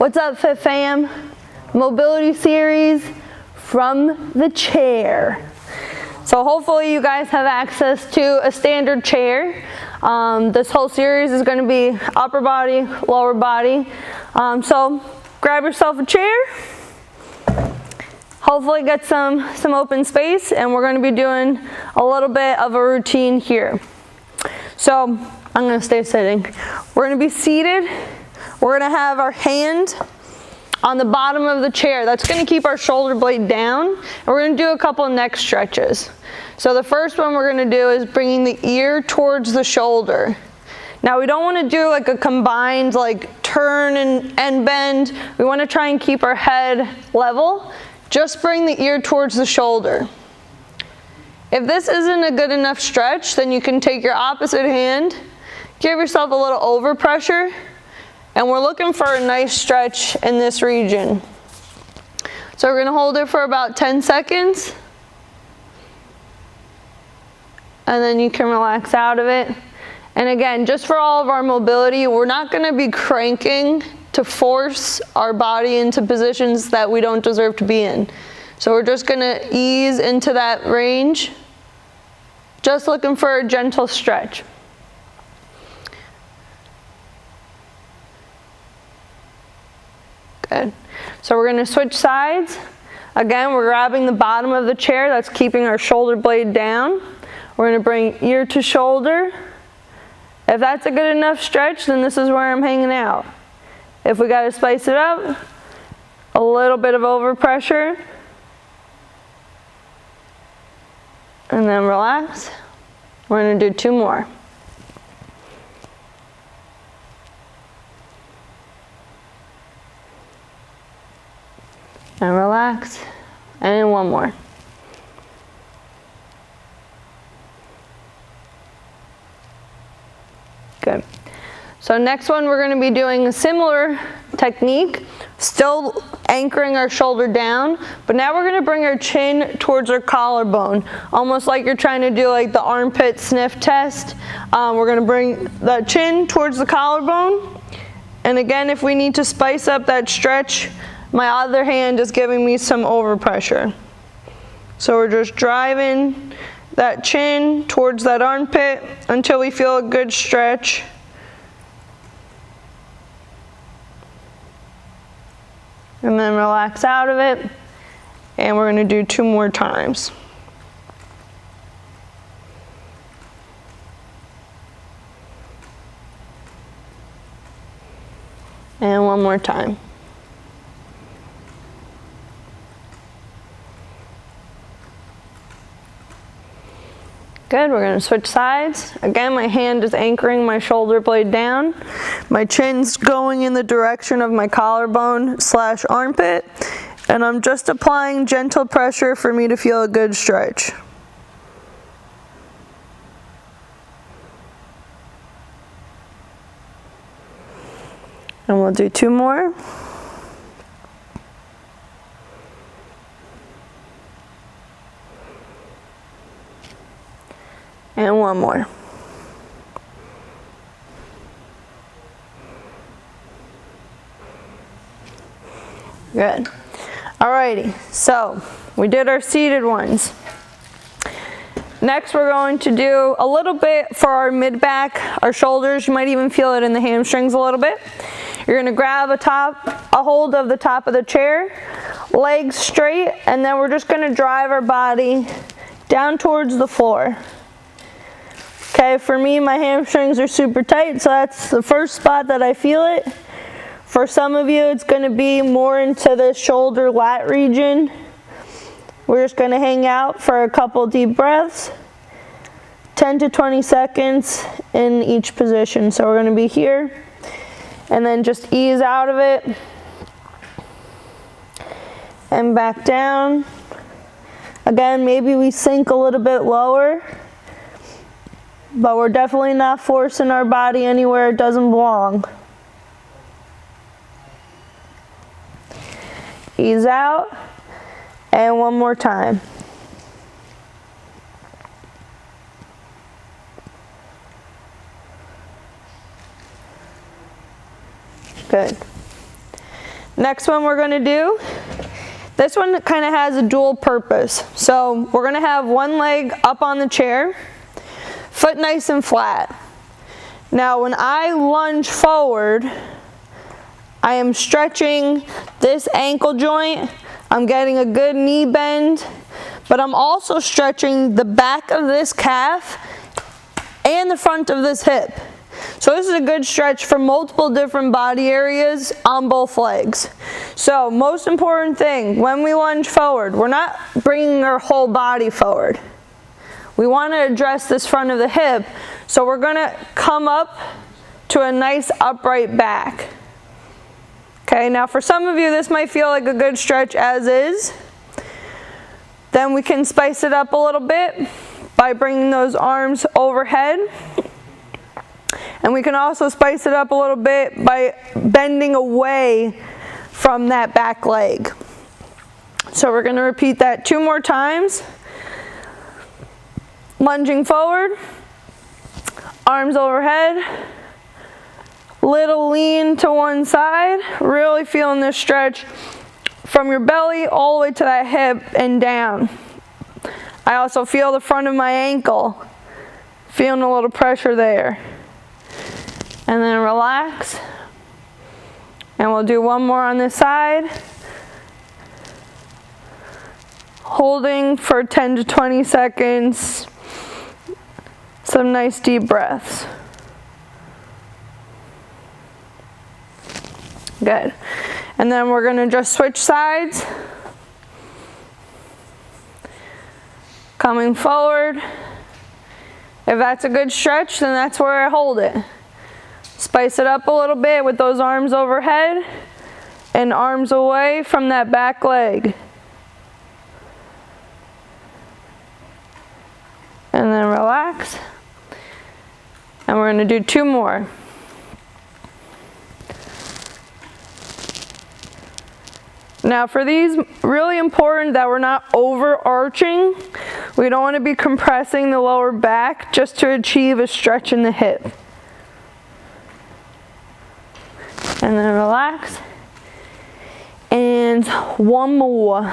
What's up, Fit Fam? Mobility series from the chair. So hopefully you guys have access to a standard chair. This whole series is going to be upper body, lower body. So grab yourself a chair. Hopefully get some open space, and we're going to be doing a little bit of a routine here. So I'm going to stay sitting. We're going to be seated. We're going to have our hand on the bottom of the chair. That's going to keep our shoulder blade down. And we're going to do a couple of neck stretches. So the first one we're going to do is bringing the ear towards the shoulder. Now we don't want to do like a combined like turn and bend. We want to try and keep our head level. Just bring the ear towards the shoulder. If this isn't a good enough stretch, then you can take your opposite hand, give yourself a little overpressure, and we're looking for a nice stretch in this region. So we're going to hold it for about 10 seconds. And then you can relax out of it. And again, just for all of our mobility, we're not going to be cranking to force our body into positions that we don't deserve to be in. So we're just going to ease into that range. Just looking for a gentle stretch. Good. So we're going to switch sides. Again, we're grabbing the bottom of the chair. That's keeping our shoulder blade down. We're going to bring ear to shoulder. If that's a good enough stretch, then this is where I'm hanging out. If we got to spice it up, a little bit of overpressure. And then relax. We're going to do 2 more. And relax, and 1 more. Good. So next one, we're going to be doing a similar technique, still anchoring our shoulder down, but now we're going to bring our chin towards our collarbone, almost like you're trying to do like the armpit sniff test. We're going to bring the chin towards the collarbone, and again, if we need to spice up that stretch, my other hand is giving me some overpressure. So we're just driving that chin towards that armpit until we feel a good stretch. And then relax out of it. And we're going to do 2 more times. And 1 more time. Good, we're going to switch sides. Again, my hand is anchoring my shoulder blade down. My chin's going in the direction of my collarbone / armpit. And I'm just applying gentle pressure for me to feel a good stretch. And we'll do 2 more. And 1 more. Good. Alrighty, so we did our seated ones. Next we're going to do a little bit for our mid-back, our shoulders. You might even feel it in the hamstrings a little bit. You're going to grab a hold of the top of the chair, legs straight, and then we're just going to drive our body down towards the floor. Okay, for me, my hamstrings are super tight, so that's the first spot that I feel it. For some of you, it's going to be more into the shoulder lat region. We're just going to hang out for a couple deep breaths, 10 to 20 seconds in each position. So we're going to be here, and then just ease out of it, and back down. Again, maybe we sink a little bit lower. But we're definitely not forcing our body anywhere it doesn't belong. Ease out, and 1 more time. Good. Next one we're gonna do, this one kind of has a dual purpose. So we're gonna have one leg up on the chair, foot nice and flat. Now when I lunge forward, I am stretching this ankle joint, I'm getting a good knee bend, but I'm also stretching the back of this calf and the front of this hip. So this is a good stretch for multiple different body areas on both legs. So most important thing, when we lunge forward, we're not bringing our whole body forward. We want to address this front of the hip, so we're going to come up to a nice upright back. Okay, now for some of you this might feel like a good stretch as is. Then we can spice it up a little bit by bringing those arms overhead. And we can also spice it up a little bit by bending away from that back leg. So we're going to repeat that 2 more times. Lunging forward, arms overhead, little lean to one side, really feeling this stretch from your belly all the way to that hip and down. I also feel the front of my ankle, feeling a little pressure there. And then relax. And we'll do one more on this side. Holding for 10 to 20 seconds. Some nice deep breaths. Good. And then we're going to just switch sides. Coming forward. If that's a good stretch, then that's where I hold it. Spice it up a little bit with those arms overhead and arms away from that back leg. And then relax. And we're going to do 2 more. Now for these, really important that we're not overarching. We don't want to be compressing the lower back just to achieve a stretch in the hip. And then relax. And one more.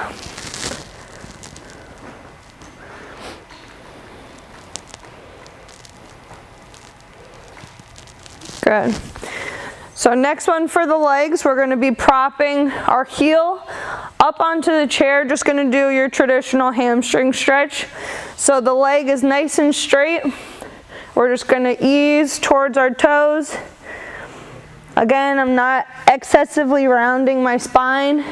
Good. So next one for the legs, we're going to be propping our heel up onto the chair. Just going to do your traditional hamstring stretch. So the leg is nice and straight. We're just going to ease towards our toes. Again, I'm not excessively rounding my spine.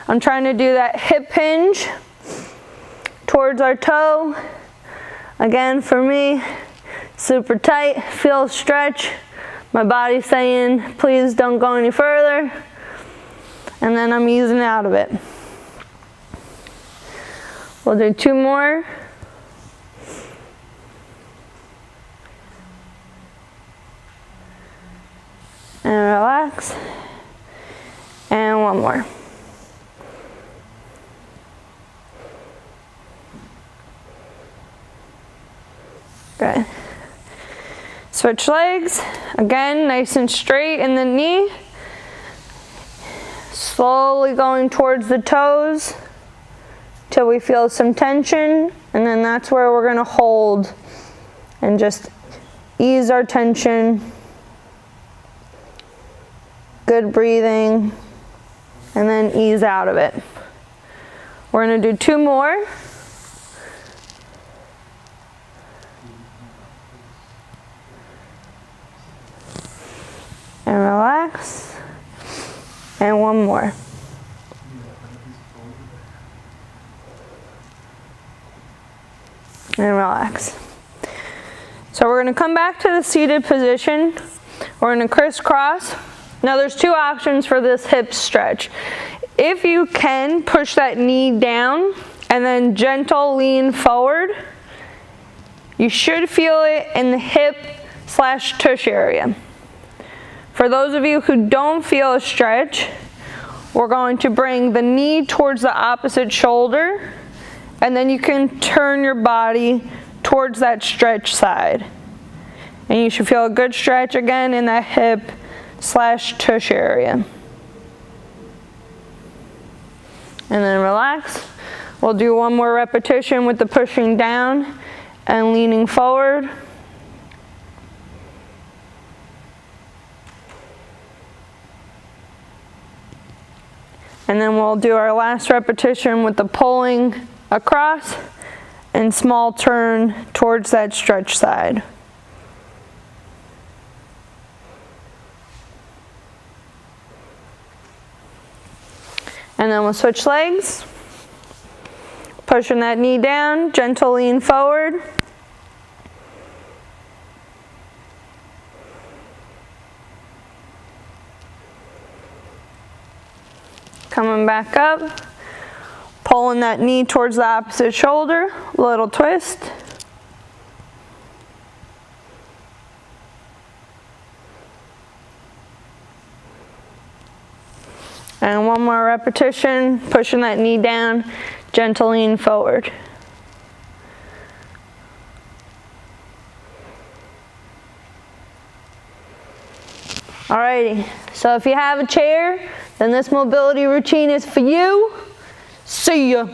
I'm trying to do that hip hinge towards our toe. Again, for me, super tight, feel a stretch. My body's saying, please don't go any further. And then I'm easing out of it. We'll do 2 more. And relax. And 1 more. Good. Switch legs. Again, nice and straight in the knee. Slowly going towards the toes till we feel some tension. And then that's where we're going to hold and just ease our tension. Good breathing. And then ease out of it. We're going to do 2 more. And relax. And 1 more. And relax. So we're going to come back to the seated position. We're going to crisscross. Now there's 2 options for this hip stretch. If you can, push that knee down and then gentle lean forward. You should feel it in the hip/tush area. For those of you who don't feel a stretch, we're going to bring the knee towards the opposite shoulder, and then you can turn your body towards that stretch side. And you should feel a good stretch again in that hip/tush area. and then relax. We'll do one more repetition with the pushing down and leaning forward. And then we'll do our last repetition with the pulling across and small turn towards that stretch side. And then we'll switch legs. Pushing that knee down, gentle lean forward. Coming back up, pulling that knee towards the opposite shoulder, little twist. And one more repetition, pushing that knee down, gentle lean forward. Alrighty, so if you have a chair, then this mobility routine is for you. See ya.